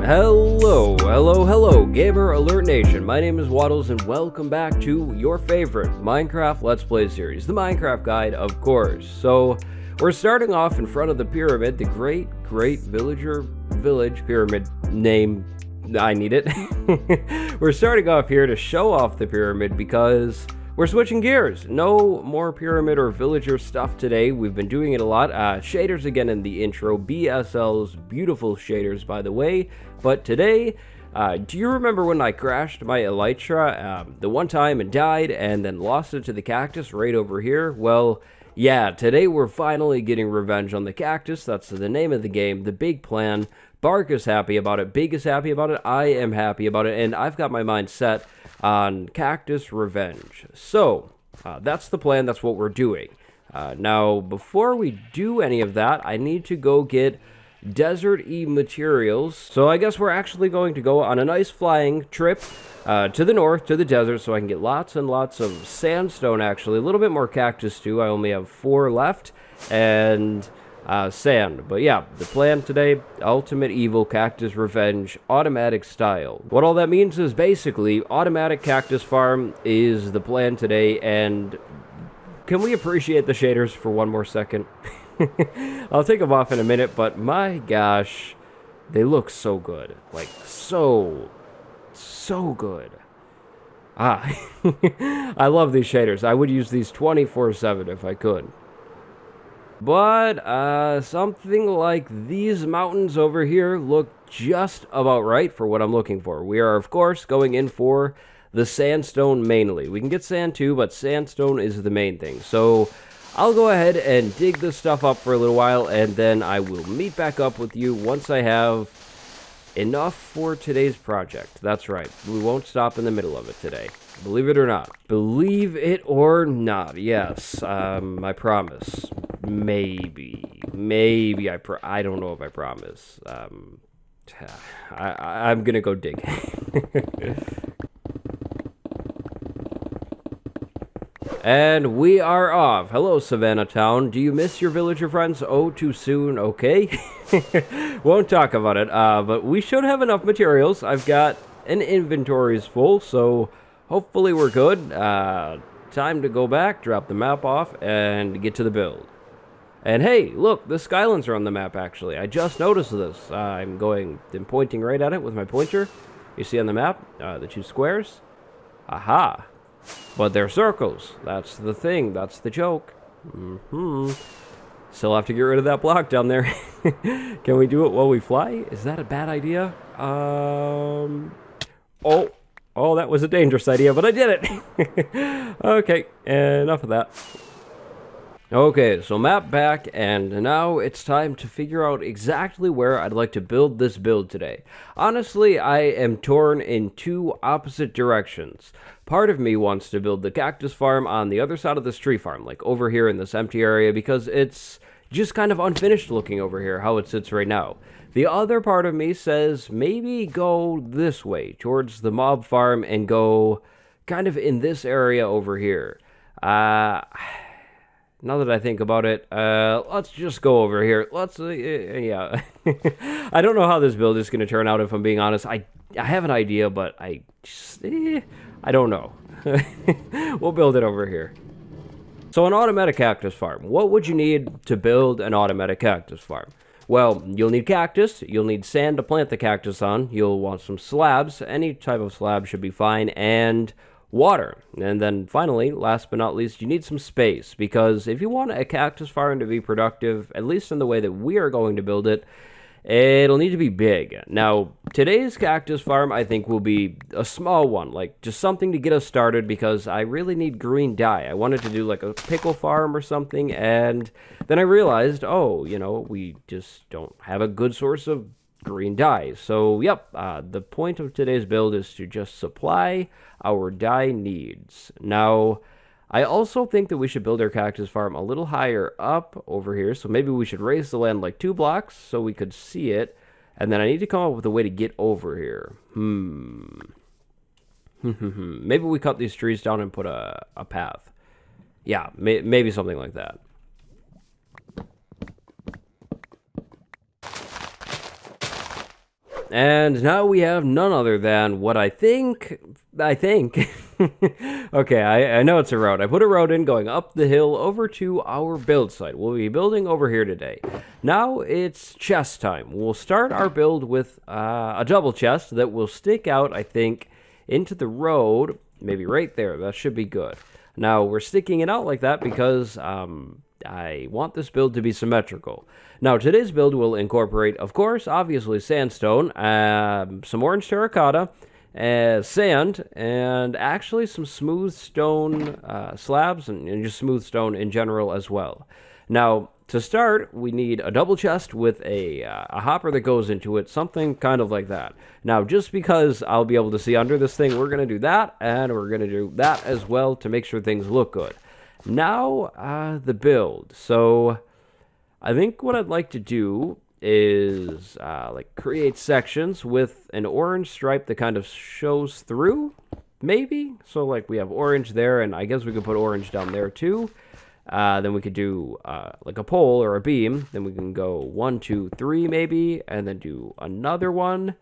Hello, Gamer Alert Nation. My name is Wattles, and welcome back to your favorite Minecraft Let's Play series, the Minecraft Guide, of course. So, we're starting off in front of the pyramid, the Great Village Pyramid name. I need it. We're starting off here to show off the pyramid because we're switching gears. No more pyramid or villager stuff today. We've been doing it a lot. Shaders again in the intro. BSL's beautiful shaders, by the way. But today, do you remember when I crashed my Elytra the one time and died and then lost it to the cactus right over here? Well, yeah, today we're finally getting revenge on the cactus. That's the name of the game, the big plan. Bark is happy about it. Big is happy about it. I am happy about it. And I've got my mind set on cactus revenge. So, that's the plan. That's what we're doing. Now, before we do any of that, I need to go get desert-y materials. So I guess we're actually going to go on a nice flying trip to the north, to the desert, so I can get lots and lots of sandstone, actually. A little bit more cactus, too. I only have 4 left. And sand. But yeah, the plan today, Ultimate Evil Cactus Revenge, automatic style. What all that means is basically, automatic cactus farm is the plan today, and can we appreciate the shaders for one more second? I'll take them off in a minute, but my gosh, they look so good. Like, so good. I love these shaders. I would use these 24/7 if I could. But, something like these mountains over here look just about right for what I'm looking for. We are, of course, going in for the sandstone mainly. We can get sand too, but sandstone is the main thing. So, I'll go ahead and dig this stuff up for a little while, and then I will meet back up with you once I have enough for today's project. That's right. We won't stop in the middle of it today. Believe it or not. Believe it or not. Yes. I promise. Maybe I don't know if I promise. I'm gonna go dig. And we are off. Hello, Savannah Town. Do you miss your villager friends? Oh, too soon. Okay. Won't talk about it. But we should have enough materials. I've got an inventory's full, so hopefully we're good. Time to go back, drop the map off, and get to the build. And hey, look, the Skylands are on the map, actually. I just noticed this. I'm pointing right at it with my pointer. You see on the map, the 2 squares? Aha. But they're circles. That's the thing. That's the joke. Still have to get rid of that block down there. Can we do it while we fly? Is that a bad idea? Oh, that was a dangerous idea, but I did it. Okay, enough of that. Okay, so map back, and now it's time to figure out exactly where I'd like to build this build today. Honestly, I am torn in 2 opposite directions. Part of me wants to build the cactus farm on the other side of this tree farm, like over here in this empty area, because it's just kind of unfinished looking over here, how it sits right now. The other part of me says maybe go this way, towards the mob farm, and go kind of in this area over here. Now that I think about it, let's just go over here. Let's, yeah. I don't know how this build is going to turn out, if I'm being honest. I have an idea, but I don't know. We'll build it over here. So an automatic cactus farm. What would you need to build an automatic cactus farm? Well, you'll need cactus. You'll need sand to plant the cactus on. You'll want some slabs. Any type of slab should be fine. And water. And then finally, last but not least, you need some space, because if you want a cactus farm to be productive, at least in the way that we are going to build it, it'll need to be big. Now, today's cactus farm, I think, will be a small one, like just something to get us started, because I really need green dye. I wanted to do like a pickle farm or something, and then I realized, oh, you know, we just don't have a good source of green dye. So, yep, the point of today's build is to just supply our dye needs. Now, I also think that we should build our cactus farm a little higher up over here, so maybe we should raise the land like 2 blocks so we could see it, and then I need to come up with a way to get over here. Maybe we cut these trees down and put a path. Yeah, maybe something like that. And now we have none other than what I think. Okay, I know it's a road. I put a road in going up the hill over to our build site. We'll be building over here today. Now it's chest time. We'll start our build with a double chest that will stick out, I think, into the road. Maybe right there. That should be good. Now, we're sticking it out like that because I want this build to be symmetrical. Now, today's build will incorporate, of course, obviously sandstone, some orange terracotta, sand, and actually some smooth stone slabs, and just smooth stone in general as well. Now, to start, we need a double chest with a hopper that goes into it, something kind of like that. Now, just because I'll be able to see under this thing, we're going to do that, and we're going to do that as well to make sure things look good. Now, the build. So, I think what I'd like to do is, like, create sections with an orange stripe that kind of shows through, maybe? So, like, we have orange there, and I guess we could put orange down there, too. Then we could do like a pole or a beam. Then we can go 1, 2, 3 maybe, and then do another one.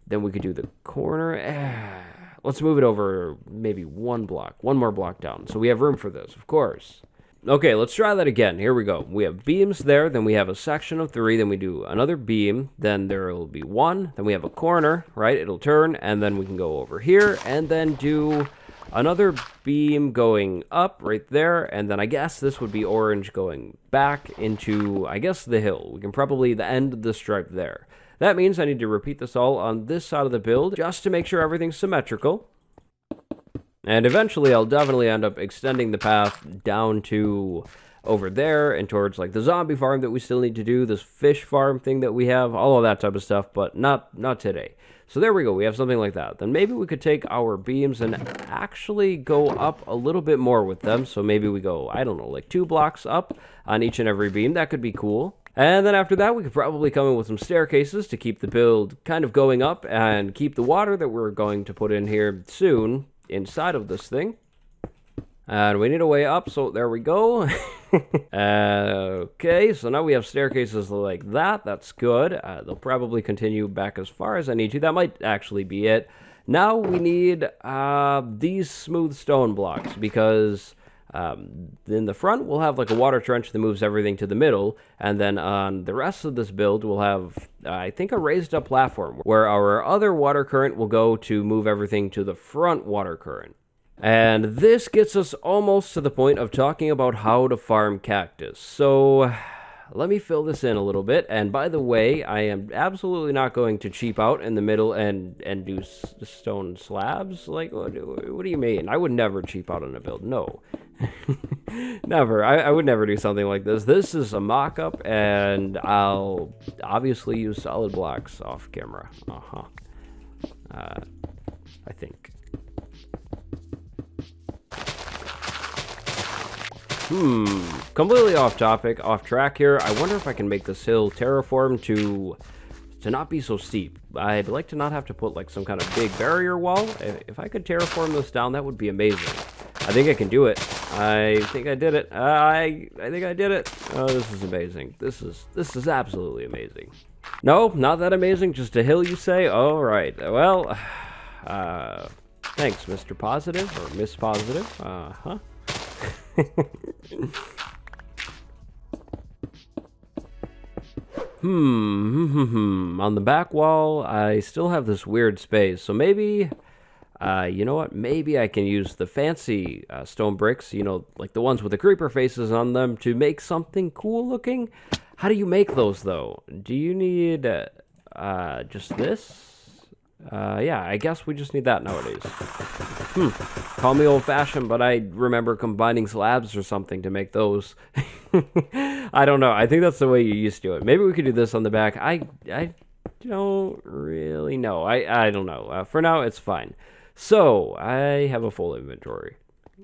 Then we could do the corner. Let's move it over maybe one more block down. So we have room for this, of course. Okay, let's try that again. Here we go. We have beams there, then we have a section of 3, then we do another beam, then there will be 1, then we have a corner, right? It'll turn, and then we can go over here, and then do another beam going up right there, and then I guess this would be orange going back into, I guess, the hill. We can probably end the stripe there. That means I need to repeat this all on this side of the build just to make sure everything's symmetrical. And eventually I'll definitely end up extending the path down to over there and towards like the zombie farm that we still need to do, this fish farm thing that we have, all of that type of stuff, but not today. So there we go, we have something like that. Then maybe we could take our beams and actually go up a little bit more with them. So maybe we go, I don't know, like 2 blocks up on each and every beam. That could be cool. And then after that, we could probably come in with some staircases to keep the build kind of going up and keep the water that we're going to put in here soon inside of this thing. And we need a way up, so there we go. Okay, so now we have staircases like that. That's good. They'll probably continue back as far as I need to. That might actually be it. Now we need these smooth stone blocks because in the front we'll have like a water trench that moves everything to the middle. And then on the rest of this build we'll have, I think, a raised up platform where our other water current will go to move everything to the front water current. And this gets us almost to the point of talking about how to farm cactus. So let me fill this in a little bit. And by the way, I am absolutely not going to cheap out in the middle and do stone slabs. Like, what do you mean? I would never cheap out on a build. No. Never. I would never do something like this. This is a mock-up, and I'll obviously use solid blocks off camera. I think. Completely off topic, off track here. I wonder if I can make this hill terraform to not be so steep. I'd like to not have to put like some kind of big barrier wall. If I could terraform this down, that would be amazing. I think I can do it. I think I did it. I think I did it. Oh, this is amazing. This is absolutely amazing. No, not that amazing. Just a hill, you say? All right. Well, thanks, Mr. Positive or Miss Positive. On the back wall, I still have this weird space, so maybe, you know what, maybe I can use the fancy stone bricks, you know, like the ones with the creeper faces on them, to make something cool looking. How do you make those, though? Do you need just this? Yeah, I guess we just need that nowadays. Call me old-fashioned, but I remember combining slabs or something to make those. I don't know. I think that's the way you used to do it. Maybe we could do this on the back. I don't really know. I don't know. For now, it's fine. So, I have a full inventory.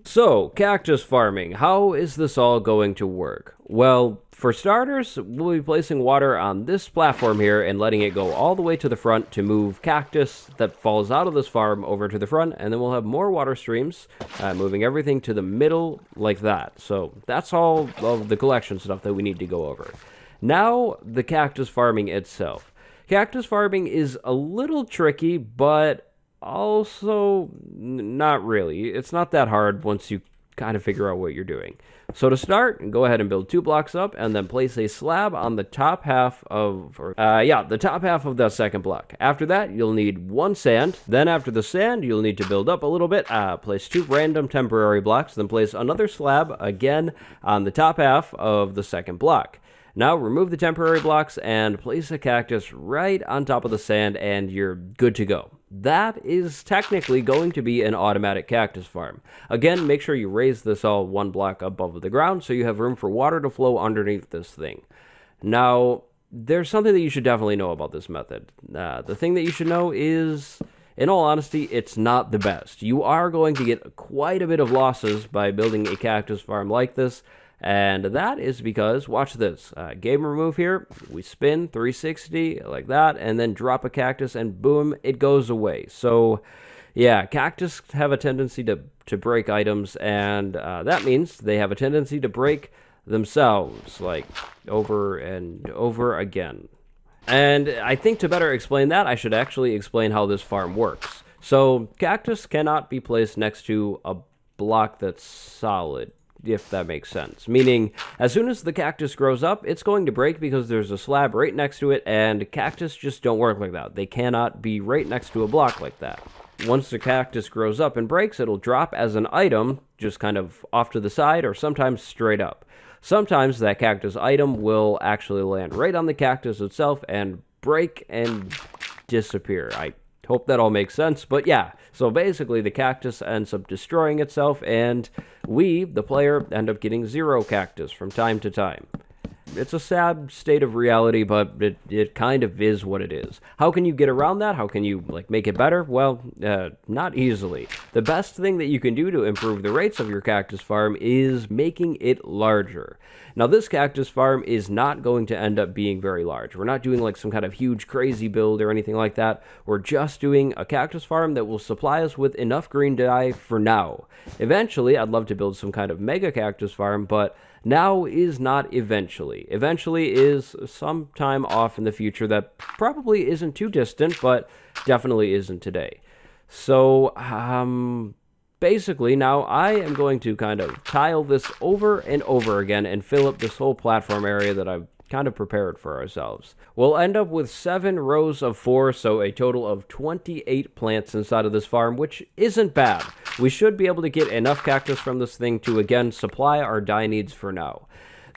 So, cactus farming. How is this all going to work? Well, for starters, we'll be placing water on this platform here and letting it go all the way to the front to move cactus that falls out of this farm over to the front, and then we'll have more water streams, moving everything to the middle like that. So that's all of the collection stuff that we need to go over. Now, the cactus farming itself. Cactus farming is a little tricky, but also not really. It's not that hard once you kind of figure out what you're doing. So to start, go ahead and build 2 blocks up, and then place a slab on the top half of, the top half of the second block. After that, you'll need 1 sand. Then after the sand, you'll need to build up a little bit. Place 2 random temporary blocks, then place another slab again on the top half of the second block. Now remove the temporary blocks and place a cactus right on top of the sand, and you're good to go. That is technically going to be an automatic cactus farm. Again, make sure you raise this all 1 block above the ground so you have room for water to flow underneath this thing. Now, there's something that you should definitely know about this method. The thing that you should know is, in all honesty, it's not the best. You are going to get quite a bit of losses by building a cactus farm like this. And that is because, watch this, game remove here, we spin 360 like that, and then drop a cactus, and boom, it goes away. So, yeah, cactus have a tendency to break items, and that means they have a tendency to break themselves, like, over and over again. And I think to better explain that, I should actually explain how this farm works. So, cactus cannot be placed next to a block that's solid, if that makes sense. Meaning, as soon as the cactus grows up, it's going to break because there's a slab right next to it, and cactus just don't work like that. They cannot be right next to a block like that. Once the cactus grows up and breaks, it'll drop as an item, just kind of off to the side, or sometimes straight up. Sometimes that cactus item will actually land right on the cactus itself and break and disappear. I hope that all makes sense, but yeah, so basically the cactus ends up destroying itself, and we, the player, end up getting 0 cactus from time to time. It's a sad state of reality, but it kind of is what it is. How can you get around that? How can you, make it better? Well, not easily. The best thing that you can do to improve the rates of your cactus farm is making it larger. Now, this cactus farm is not going to end up being very large. We're not doing, some kind of huge, crazy build or anything like that. We're just doing a cactus farm that will supply us with enough green dye for now. Eventually, I'd love to build some kind of mega cactus farm, but now is not eventually. Eventually is sometime off in the future that probably isn't too distant, but definitely isn't today. So, basically, now I am going to kind of tile this over and over again and fill up this whole platform area that I've kind of prepared for ourselves. We'll end up with 7 rows of 4, so a total of 28 plants inside of this farm, which isn't bad. We should be able to get enough cactus from this thing to, again, supply our dye needs for now.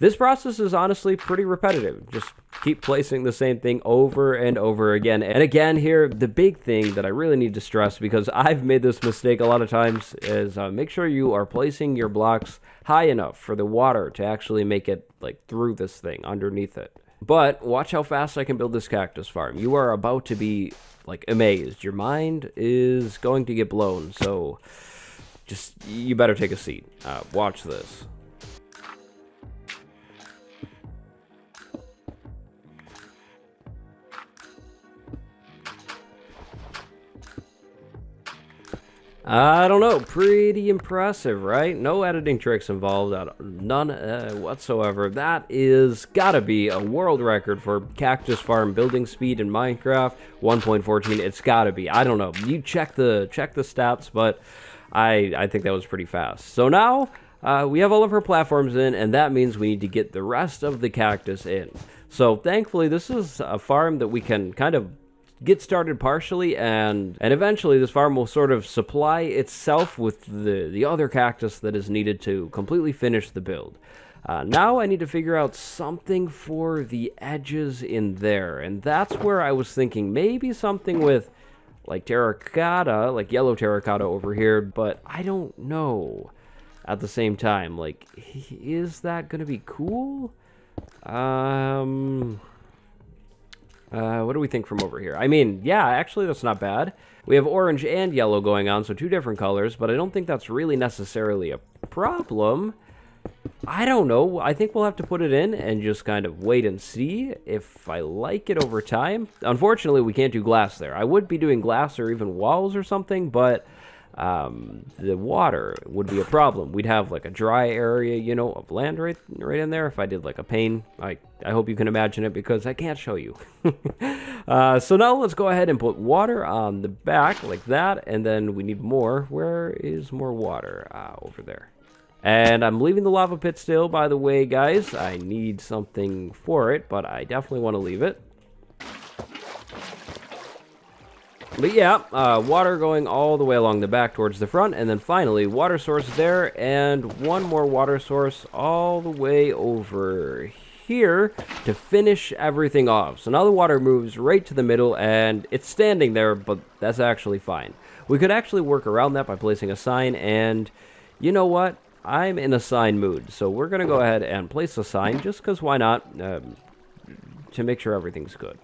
This process is honestly pretty repetitive. Just keep placing the same thing over and over again. And again here, the big thing that I really need to stress, because I've made this mistake a lot of times, is make sure you are placing your blocks high enough for the water to actually make it through this thing, underneath it. But watch how fast I can build this cactus farm. You are about to be amazed. Your mind is going to get blown, so you better take a seat. Watch this. I don't know, pretty impressive, right? No editing tricks involved, none whatsoever. That is gotta be a world record for cactus farm building speed in Minecraft 1.14. It's gotta be. I don't know. You check the stats, but I think that was pretty fast. So now we have all of our platforms in, and that means we need to get the rest of the cactus in. So thankfully, this is a farm that we can kind of get started partially, and eventually this farm will sort of supply itself with the other cactus that is needed to completely finish the build. Now I need to figure out something for the edges in there, and that's where I was thinking maybe something with terracotta, yellow terracotta over here, but I don't know at the same time. Is that gonna be cool? What do we think from over here? I mean, yeah, actually, that's not bad. We have orange and yellow going on, so 2 different colors, but I don't think that's really necessarily a problem. I don't know. I think we'll have to put it in and just kind of wait and see if I like it over time. Unfortunately, we can't do glass there. I would be doing glass or even walls or something, but the water would be a problem. We'd have like a dry area, you know, of land right in there. If I did like a pane, I hope you can imagine it because I can't show you. So now let's go ahead and put water on the back like that, and then we need more. Where is more water? Over there. And I'm leaving the lava pit still, by the way, guys. I need something for it, but I definitely want to leave it. But yeah, water going all the way along the back towards the front, and then finally, water source there, and one more water source all the way over here to finish everything off. So now the water moves right to the middle, and it's standing there, but that's actually fine. We could actually work around that by placing a sign, and you know what? I'm in a sign mood, so we're going to go ahead and place a sign, just because why not, to make sure everything's good.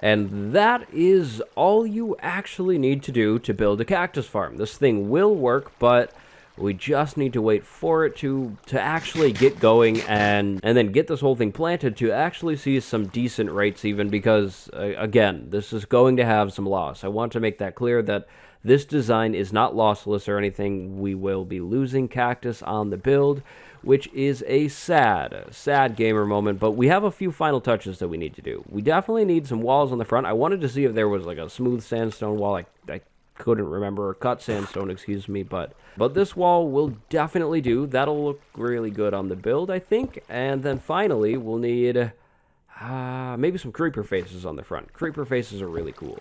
And that is all you actually need to do to build a cactus farm. This thing will work, but we just need to wait for it to actually get going and then get this whole thing planted to actually see some decent rates even because, again, this is going to have some loss. I want to make that clear that this design is not lossless or anything. We will be losing cactus on the build, which is a sad gamer moment, but we have a few final touches that we need to do. We definitely need some walls on the front. I wanted to see if there was like a smooth sandstone wall. I couldn't remember, or cut sandstone, excuse me, but this wall will definitely do. That'll look really good on the build, I think. And then finally, we'll need maybe some creeper faces on the front. Creeper faces are really cool.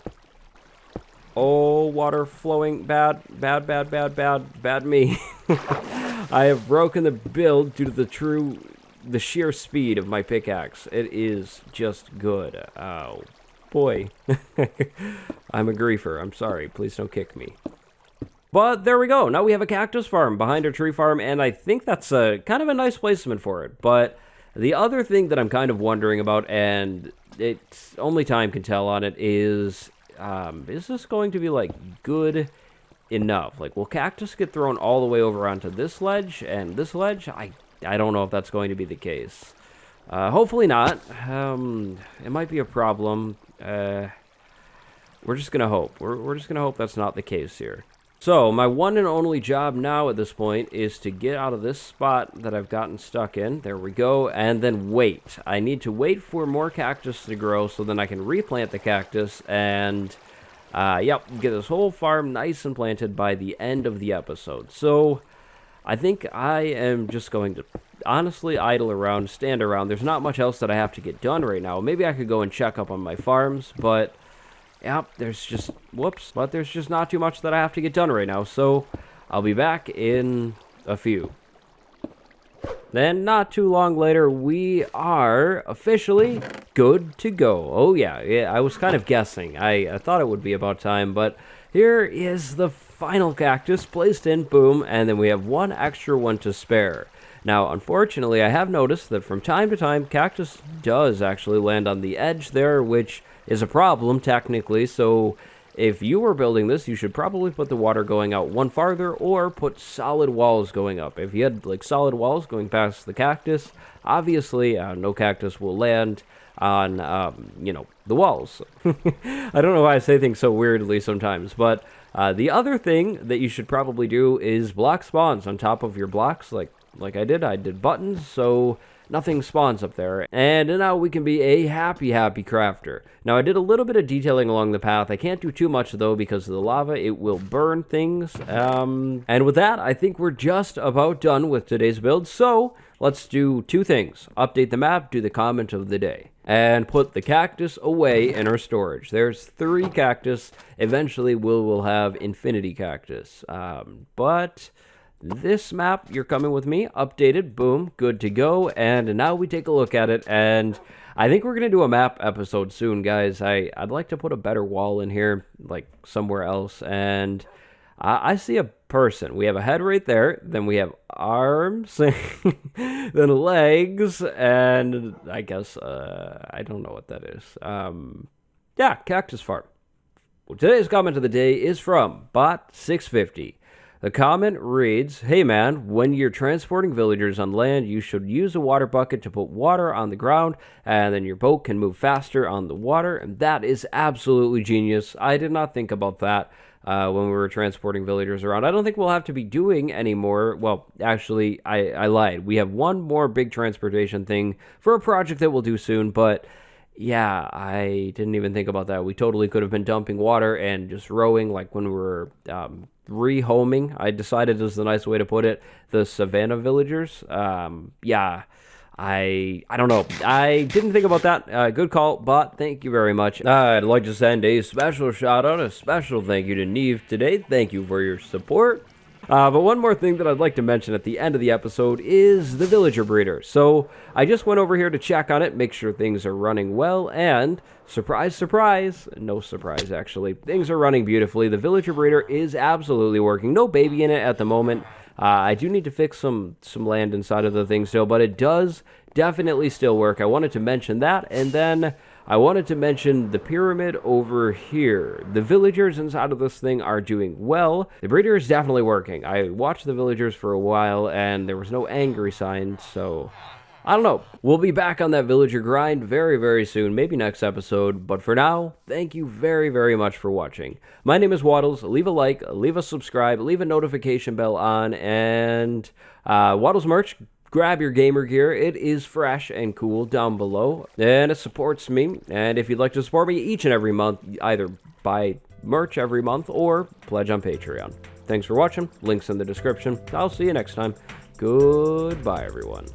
Oh, water flowing, bad me. I have broken the build due to the sheer speed of my pickaxe. It is just good. Oh, boy. I'm a griefer. I'm sorry. Please don't kick me. But there we go. Now we have a cactus farm behind our tree farm, and I think that's kind of a nice placement for it. But the other thing that I'm kind of wondering about, and it's only time can tell on it, is this going to be, like, good enough? Like, will cactus get thrown all the way over onto this ledge and this ledge? I don't know if that's going to be the case. Hopefully not. It might be a problem. We're just gonna hope. We're just gonna hope that's not the case here. So, my one and only job now at this point is to get out of this spot that I've gotten stuck in. There we go. And then wait. I need to wait for more cactus to grow so then I can replant the cactus and, yep, get this whole farm nice and planted by the end of the episode. So, I think I am just going to honestly idle around, stand around. There's not much else that I have to get done right now. Maybe I could go and check up on my farms, but yep, there's just not too much that I have to get done right now, so I'll be back in a few. Then, not too long later, we are officially good to go. Oh yeah, I was kind of guessing. I thought it would be about time, but here is the final cactus placed in, boom, and then we have one extra one to spare. Now, unfortunately, I have noticed that from time to time, cactus does actually land on the edge there, which is a problem, technically, so if you were building this, you should probably put the water going out one farther, or put solid walls going up. If you had, like, solid walls going past the cactus, obviously, no cactus will land on, you know, the walls. I don't know why I say things so weirdly sometimes, but the other thing that you should probably do is block spawns on top of your blocks, like I did buttons, so nothing spawns up there. And now we can be a happy crafter. Now, I did a little bit of detailing along the path. I can't do too much, though, because of the lava. It will burn things. And with that, I think we're just about done with today's build. So, let's do two things. Update the map, do the comment of the day, and put the cactus away in our storage. There's 3 cactus. Eventually, we'll have infinity cactus. But this map, you're coming with me, updated, boom, good to go, and now we take a look at it, and I think we're going to do a map episode soon, guys. I'd like to put a better wall in here, like somewhere else, and I see a person. We have a head right there, then we have arms, then legs, and I guess, I don't know what that is. Yeah, cactus farm. Well, today's comment of the day is from Bot650. The comment reads, "Hey man, when you're transporting villagers on land, you should use a water bucket to put water on the ground, and then your boat can move faster on the water." And that is absolutely genius. I did not think about that. when we were transporting villagers around. I don't think we'll have to be doing anymore. Well, actually, I lied. We have one more big transportation thing for a project that we'll do soon, but yeah, I didn't even think about that. We totally could have been dumping water and just rowing like when we were rehoming. I decided is the nice way to put it. The savannah villagers. Yeah, I don't know. I didn't think about that. Good call, but thank you very much. I'd like to send a special shout out, a special thank you to Neve today. Thank you for your support. But one more thing that I'd like to mention at the end of the episode is the villager breeder. So I just went over here to check on it, make sure things are running well, and surprise, surprise, no surprise actually, things are running beautifully. The villager breeder is absolutely working. No baby in it at the moment. I do need to fix some land inside of the thing still, but it does definitely still work. I wanted to mention that, and then I wanted to mention the pyramid over here. The villagers inside of this thing are doing well. The breeder is definitely working. I watched the villagers for a while, and there was no angry signs, so I don't know. We'll be back on that villager grind very, very soon, maybe next episode. But for now, thank you very, very much for watching. My name is Wattles. Leave a like, leave a subscribe, leave a notification bell on, and Wattles merch. Grab your gamer gear. It is fresh and cool down below, and it supports me. And if you'd like to support me each and every month, either buy merch every month or pledge on Patreon. Thanks for watching. Links in the description. I'll see you next time. Goodbye, everyone.